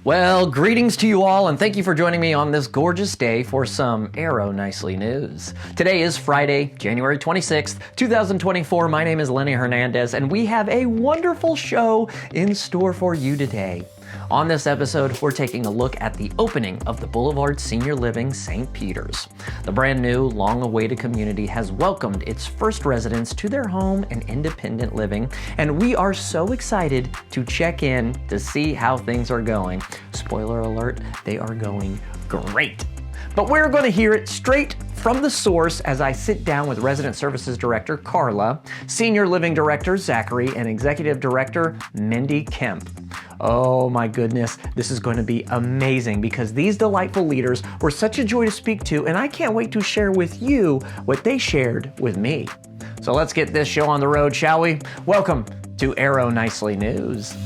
Well, greetings to you all, and thank you for joining me on this gorgeous day for some Arrow Nicely news. Today is Friday, January 26th, 2024. My name is Lenny Hernandez, and we have a wonderful show in store for you today. On this episode, we're taking a look at the opening of the Boulevard Senior Living St. Peter's. The brand new, long-awaited community has welcomed its first residents to their home and independent living, and we are so excited to check in to see how things are going. Spoiler alert, they are going great. But we're going to hear it straight from the source as I sit down with Resident Services Director Karla, Senior Living Director Zachary, and Executive Director Mindy Kemp. Oh my goodness, this is going to be amazing because these delightful leaders were such a joy to speak to, and I can't wait to share with you what they shared with me. So let's get this show on the road, shall we? Welcome to Arrow Nicely News.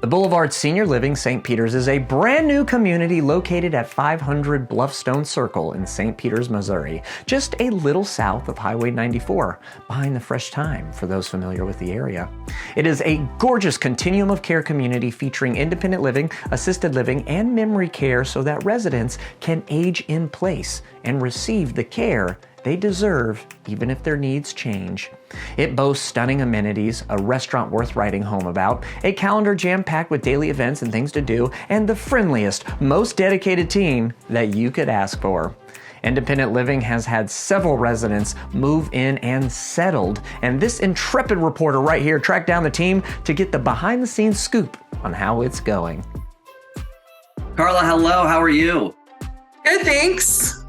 The Boulevard Senior Living St. Peter's is a brand new community located at 500 Bluffstone Circle in St. Peter's, Missouri, just a little south of Highway 94, behind the Fresh Thyme for those familiar with the area. It is a gorgeous continuum of care community featuring independent living, assisted living, and memory care so that residents can age in place and receive the care they deserve even if their needs change. It boasts stunning amenities, a restaurant worth writing home about, a calendar jam-packed with daily events and things to do, and the friendliest, most dedicated team that you could ask for. Independent living has had several residents move in and settled, and this intrepid reporter right here tracked down the team to get the behind-the-scenes scoop on how it's going. Karla, hello, how are you? Good, thanks.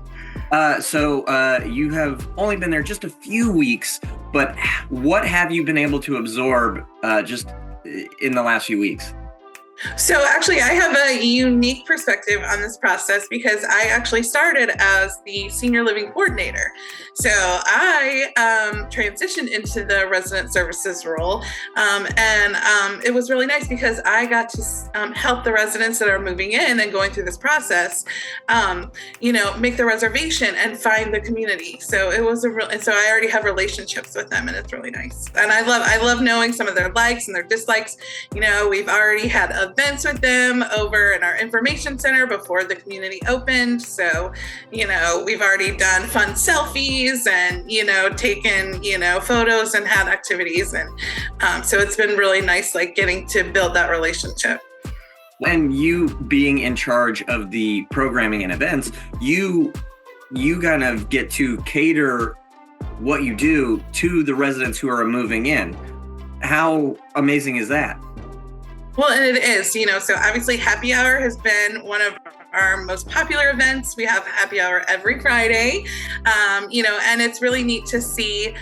So you have only been there just a few weeks, but what have you been able to absorb just in the last few weeks? So actually, I have a unique perspective on this process because I actually started as the senior living coordinator. So I transitioned into the resident services role, and it was really nice because I got to help the residents that are moving in and going through this process, make the reservation and find the community. So it was so I already have relationships with them, and it's really nice. And I love knowing some of their likes and their dislikes. We've already had events with them over in our information center before the community opened. So, we've already done fun selfies and, taken, photos and had activities. And so it's been really nice, getting to build that relationship. And you being in charge of the programming and events, you kind of get to cater what you do to the residents who are moving in. How amazing is that? Well, and it is, so obviously happy hour has been one of our most popular events. We have happy hour every Friday, and it's really neat to see,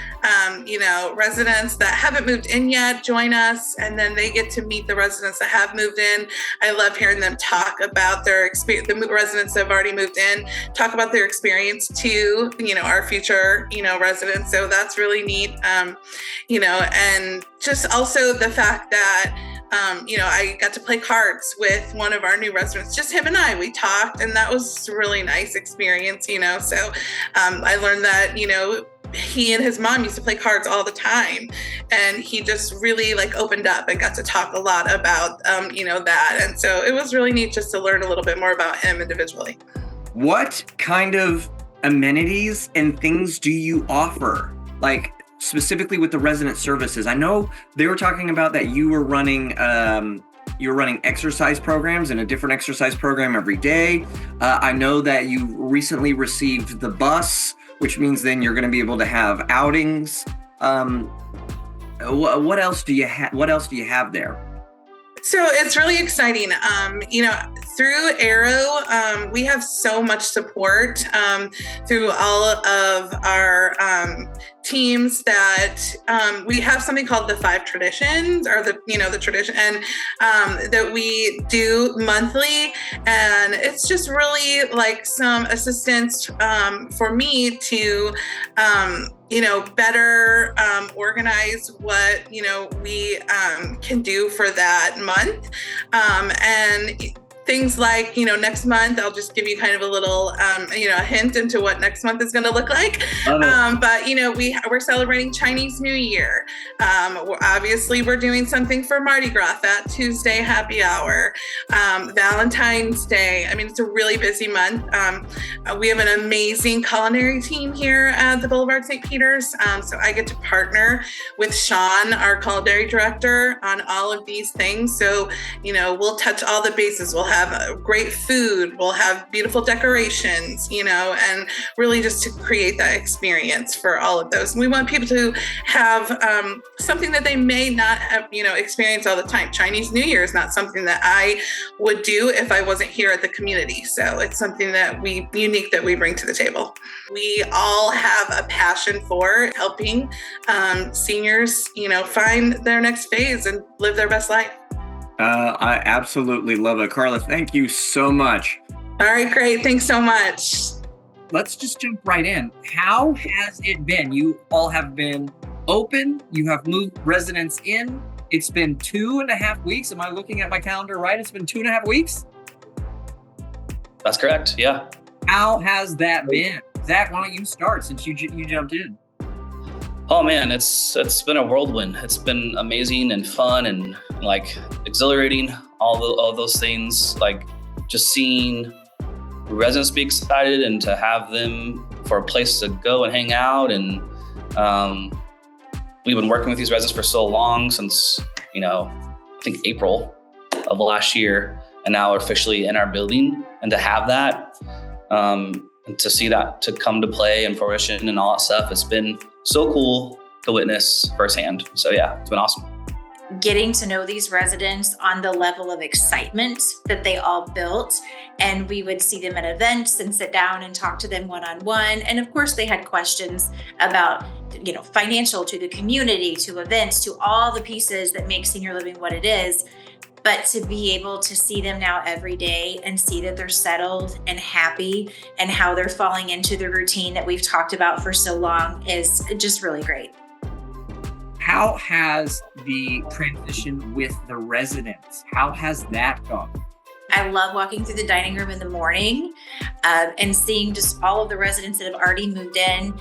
residents that haven't moved in yet join us, and then they get to meet the residents that have moved in. I love hearing them talk about their experience, the residents that have already moved in, talk about their experience to, our future, residents. So that's really neat, and just also the fact that I got to play cards with one of our new residents, just him and I. We talked, and that was a really nice experience, So I learned that, he and his mom used to play cards all the time, and he just really opened up and got to talk a lot about, that. And so it was really neat just to learn a little bit more about him individually. What kind of amenities and things do you offer? Specifically with the resident services, I know they were talking about that you were running exercise programs and a different exercise program every day. I know that you recently received the bus, which means then you're going to be able to have outings. What else do you have there? So it's really exciting. Through Arrow, we have so much support through all of our teams that we have something called the 5 traditions, or the tradition, and that we do monthly. And it's just really some assistance for me to better organize what, we can do for that month. And things like, next month, I'll just give you kind of a little, a hint into what next month is going to look like. But, we're celebrating Chinese New Year. Obviously, we're doing something for Mardi Gras, that Tuesday happy hour, Valentine's Day. I mean, it's a really busy month. We have an amazing culinary team here at the Boulevard St. Peter's. So I get to partner with Sean, our culinary director, on all of these things. So, we'll touch all the bases. We'll have great food. We'll have beautiful decorations, and really just to create that experience for all of those. And we want people to have something that they may not have, experience all the time. Chinese New Year is not something that I would do if I wasn't here at the community. So it's something that unique that we bring to the table. We all have a passion for helping seniors, find their next phase and live their best life. I absolutely love it. Karla, thank you so much. All right, great. Thanks so much. Let's just jump right in. How has it been? You all have been open. You have moved residents in. It's been 2.5 weeks. Am I looking at my calendar right? It's been 2.5 weeks? That's correct. Yeah. How has that been? Zach, why don't you start since you jumped in? Oh man, it's been a whirlwind. It's been amazing and fun and like exhilarating. All those things, like just seeing residents be excited and to have them for a place to go and hang out. And we've been working with these residents for so long, since I think April of last year, and now we're officially in our building. And to have that, and to see that to come to play and fruition and all that stuff, it's been so cool to witness firsthand. So yeah, it's been awesome. Getting to know these residents on the level of excitement that they all built. And we would see them at events and sit down and talk to them one-on-one. And of course they had questions about, financial, to the community, to events, to all the pieces that make senior living what it is. But to be able to see them now every day and see that they're settled and happy and how they're falling into the routine that we've talked about for so long is just really great. How has the transition with the residents, how has that gone? I love walking through the dining room in the morning and seeing just all of the residents that have already moved in.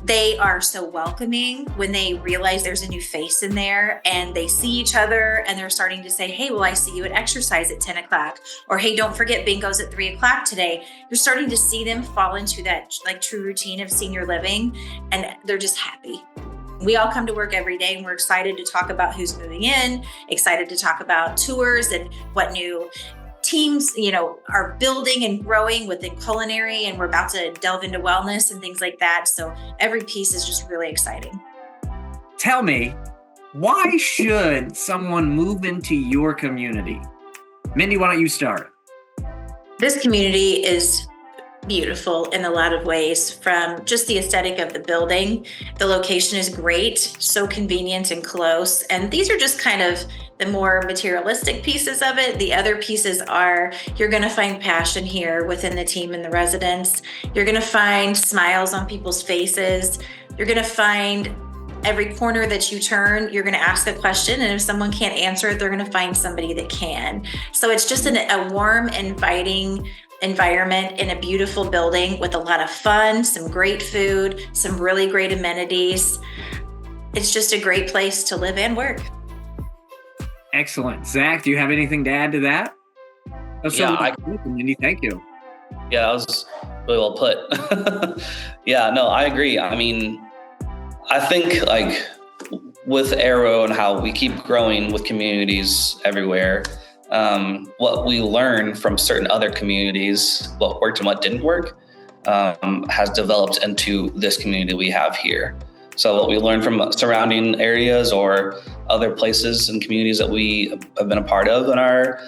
They are so welcoming when they realize there's a new face in there and they see each other and they're starting to say, hey, well, I see you at exercise at 10 o'clock. Or, hey, don't forget bingo's at 3 o'clock today. You're starting to see them fall into that true routine of senior living, and they're just happy. We all come to work every day and we're excited to talk about who's moving in, excited to talk about tours and what new teams, are building and growing within culinary, and we're about to delve into wellness and things like that. So every piece is just really exciting. Tell me, why should someone move into your community? Mindy, why don't you start? This community is beautiful in a lot of ways, from just the aesthetic of the building. The location is great, so convenient and close. And these are just kind of the more materialistic pieces of it. The other pieces are, you're going to find passion here within the team and the residents. You're going to find smiles on people's faces. You're going to find every corner that you turn, you're going to ask a question. And if someone can't answer it, they're going to find somebody that can. So it's just a warm, inviting environment in a beautiful building with a lot of fun, some great food, some really great amenities. It's just a great place to live and work. Excellent. Zach, do you have anything to add to that? Mindy, thank you. Yeah, that was really well put. Yeah, no, I agree. I mean, I think with Arrow and how we keep growing with communities everywhere, what we learn from certain other communities, what worked and what didn't work, has developed into this community we have here. So what we learned from surrounding areas or other places and communities that we have been a part of in our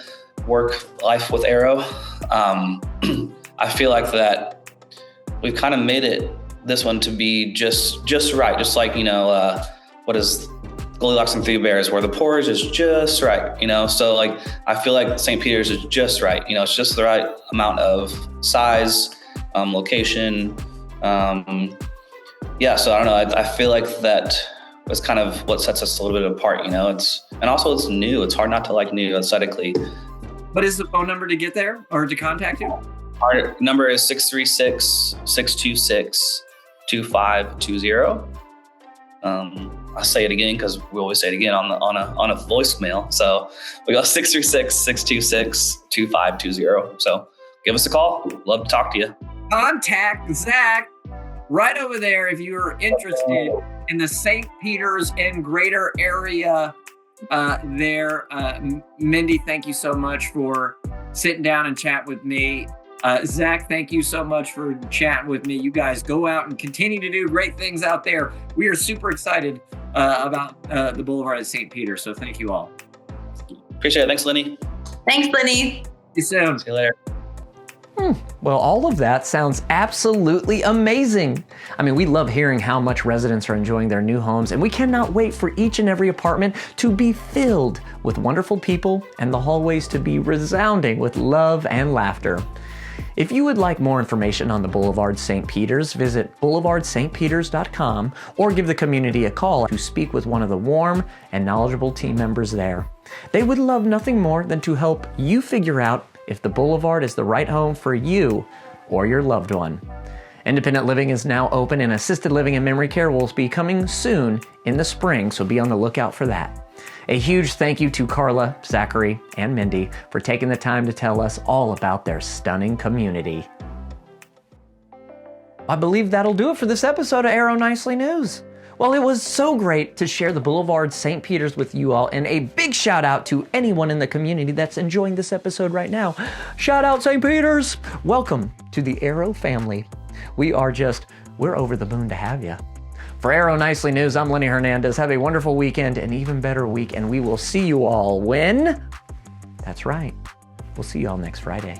work life with Arrow, I feel like that we've kind of made this one to be just right. Just like, what is Goldilocks and Three Bears, where the porridge is just right, So I feel like St. Peter's is just right. It's just the right amount of size, location. So I don't know. I feel like that is kind of what sets us a little bit apart. And also it's new. It's hard not to like new aesthetically. What is the phone number to get there or to contact you? Our number is 636-626-2520. I'll say it again because we always say it again on a voicemail. So we got 636-626-2520. So give us a call. Love to talk to you. Contact Zach right over there if you're interested in the St. Peter's and greater area there. Mindy, thank you so much for sitting down and chat with me. Zach, thank you so much for chatting with me. You guys go out and continue to do great things out there. We are super excited about the Boulevard of St. Peter. So thank you all. Appreciate it. Thanks, Lenny. Thanks, Lenny. See you soon. See you later. Well, all of that sounds absolutely amazing. I mean, we love hearing how much residents are enjoying their new homes, and we cannot wait for each and every apartment to be filled with wonderful people and the hallways to be resounding with love and laughter. If you would like more information on the Boulevard St. Peter's, visit boulevardstpeters.com or give the community a call to speak with one of the warm and knowledgeable team members there. They would love nothing more than to help you figure out if the Boulevard is the right home for you or your loved one. Independent living is now open, and assisted living and memory care will be coming soon in the spring, so be on the lookout for that. A huge thank you to Karla, Zachary, and Mindy for taking the time to tell us all about their stunning community. I believe that'll do it for this episode of Arrow Nicely News. Well, it was so great to share the Boulevard St. Peter's with you all, and a big shout out to anyone in the community that's enjoying this episode right now. Shout out St. Peter's! Welcome to the Arrow family. We're over the moon to have you. For Arrow Nicely News, I'm Lenny Hernandez. Have a wonderful weekend, an even better week, and we will see you all when? That's right. We'll see you all next Friday.